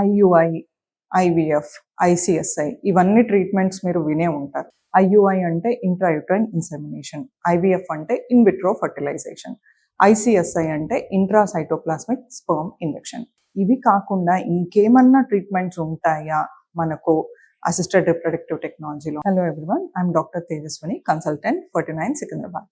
IUI, IVF, ICSI ఇవన్నీ treatments మీరు వినే ఉంటారు. ఐయుఐ అంటే ఇంట్రాయూట్రైన్ ఇన్సెమినేషన్, ఐవిఎఫ్ అంటే ఇన్ విట్రో ఫర్టిలైజేషన్, ఐసిఎస్ఐ అంటే ఇంట్రాసైటోప్లాస్మిక్ స్పర్మ్ ఇంజెక్షన్. ఇవి కాకుండా ఇంకేమన్నా ట్రీట్మెంట్స్ ఉంటాయా మనకు అసిస్టెడ్ రిప్రొడక్టివ్ టెక్నాలజీలో? Hello everyone, I'm doctor Tejaswini, consultant 49 Secunderabad.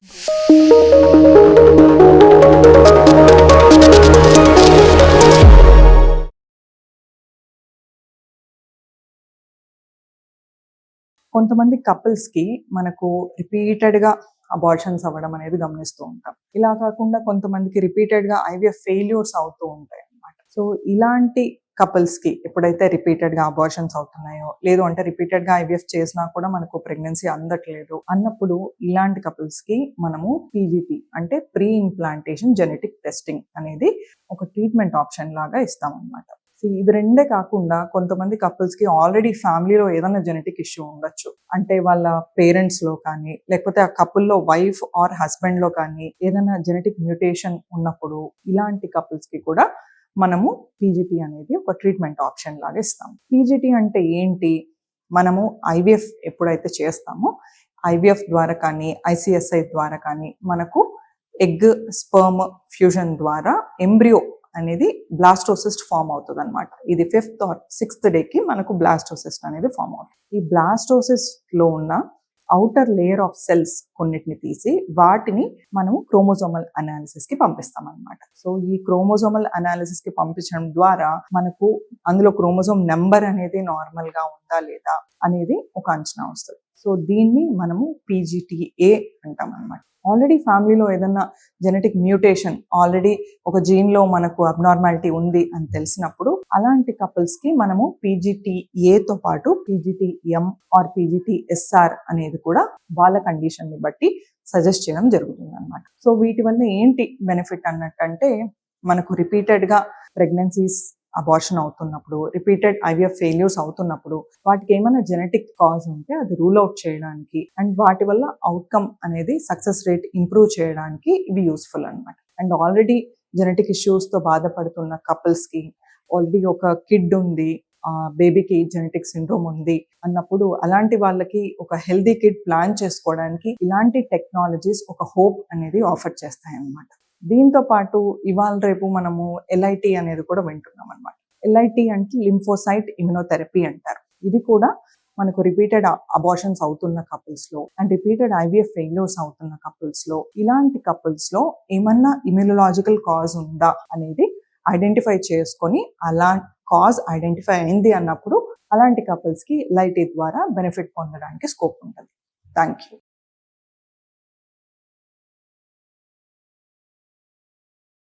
కొంతమంది కపుల్స్కి మనకు రిపీటెడ్గా అబార్షన్స్ అవ్వడం అనేది గమనిస్తూ ఉంటాం. ఇలా కాకుండా కొంతమందికి రిపీటెడ్గా ఐవిఎఫ్ ఫెయిల్యూర్స్ అవుతూ ఉంటాయి అన్నమాట. సో ఇలాంటి కపుల్స్కి ఎప్పుడైతే రిపీటెడ్గా అబార్షన్స్ అవుతున్నాయో, లేదు అంటే రిపీటెడ్గా ఐవిఎఫ్ చేసినా కూడా మనకు ప్రెగ్నెన్సీ అందట్లేదు అన్నప్పుడు ఇలాంటి కపుల్స్కి మనము పీజీటీ అంటే ప్రీ ఇంప్లాంటేషన్ జెనెటిక్ టెస్టింగ్ అనేది ఒక ట్రీట్మెంట్ ఆప్షన్ లాగా ఇస్తామన్నమాట. ఇవి రెండే కాకుండా కొంతమంది కపుల్స్కి ఆల్రెడీ ఫ్యామిలీలో ఏదైనా జెనెటిక్ ఇష్యూ ఉండొచ్చు. అంటే వాళ్ళ పేరెంట్స్లో కానీ, లేకపోతే ఆ కపుల్లో వైఫ్ ఆర్ హస్బెండ్లో కానీ ఏదైనా జెనెటిక్ మ్యూటేషన్ ఉన్నప్పుడు ఇలాంటి కపుల్స్కి కూడా మనము పీజీటీ అనేది ఒక ట్రీట్మెంట్ ఆప్షన్ లాగా ఇస్తాం. పీజీటీ అంటే ఏంటి? మనము ఐవిఎఫ్ ఎప్పుడైతే చేస్తామో ఐవిఎఫ్ ద్వారా కానీ, ఐసిఎస్ఐ ద్వారా కానీ మనకు ఎగ్ స్పర్మ్ ఫ్యూజన్ ద్వారా ఎంబ్రియో అనేది బ్లాస్టోసిస్ట్ ఫామ్ అవుతుంది అనమాట. ఇది 5th or 6th డేకి మనకు బ్లాస్టోసిస్ట్ అనేది ఫామ్ అవుతుంది. ఈ బ్లాస్టోసిస్ట్లో ఉన్న అవుటర్ లేయర్ ఆఫ్ సెల్స్ కొన్నిటిని తీసి వాటిని మనము క్రోమోజోమల్ అనాలిసిస్కి పంపిస్తాం అనమాట. సో ఈ క్రోమోజోమల్ అనాలిసిస్కి పంపించడం ద్వారా మనకు అందులో క్రోమోజోమ్ నెంబర్ అనేది నార్మల్గా ఉందా లేదా అనేది ఒక అంచనా వస్తుంది. సో దీన్ని మనము పీజీటీఏ అంటాం అనమాట. ఆల్రెడీ ఫ్యామిలీలో ఏదన్నా జెనెటిక్ మ్యూటేషన్, ఆల్రెడీ ఒక జీన్లో మనకు అబ్నార్మాలిటీ ఉంది అని తెలిసినప్పుడు అలాంటి కపుల్స్కి మనము పీజీటీఏతో పాటు పీజీటీఎం ఆర్ పీజీటీఎస్ఆర్ అనేది కూడా వాళ్ళ కండిషన్ని బట్టి సజెస్ట్ చేయడం జరుగుతుంది అనమాట. సో వీటి వల్ల ఏంటి బెనిఫిట్ అన్నట్టంటే, మనకు రిపీటెడ్గా ప్రెగ్నెన్సీస్ అబార్షన్ అవుతున్నప్పుడు, రిపీటెడ్ ఐవిఎఫ్ ఫెయిల్యూర్స్ అవుతున్నప్పుడు వాటికి ఏమైనా జెనెటిక్ కాజ్ ఉంటే అది రూల్ అవుట్ చేయడానికి అండ్ వాటి వల్ల అవుట్కమ్ అనేది సక్సెస్ రేట్ ఇంప్రూవ్ చేయడానికి ఇవి యూస్ఫుల్ అనమాట. అండ్ ఆల్రెడీ జెనెటిక్ ఇష్యూస్తో బాధపడుతున్న కపుల్స్కి, ఆల్రెడీ ఒక కిడ్ ఉంది, బేబీకి జెనెటిక్ సిండ్రోమ్ ఉంది అన్నప్పుడు అలాంటి వాళ్ళకి ఒక హెల్దీ కిడ్ ప్లాన్ చేసుకోవడానికి ఇలాంటి టెక్నాలజీస్ ఒక హోప్ అనేది ఆఫర్ చేస్తాయి అన్నమాట. దీంతో పాటు ఇవాళ రేపు మనము ఎల్ఐటి అనేది కూడా వింటున్నాం అనమాట. ఎల్ఐటి అంటే లింఫోసైట్ ఇమ్యునోథెరపీ అంటారు. ఇది కూడా మనకు రిపీటెడ్ అబార్షన్స్ అవుతున్న కపుల్స్లో అండ్ రిపీటెడ్ ఐవిఎఫ్ ఫెయిల్యూర్స్ అవుతున్న కపుల్స్లో, ఇలాంటి కపుల్స్లో ఏమన్నా ఇమ్యునలాజికల్ కాజ్ ఉందా అనేది ఐడెంటిఫై చేసుకొని అలా కాజ్ ఐడెంటిఫై అయింది అన్నప్పుడు అలాంటి కపుల్స్కి ఎల్ఐటి ద్వారా బెనిఫిట్ పొందడానికి స్కోప్ ఉంటుంది. Thank you.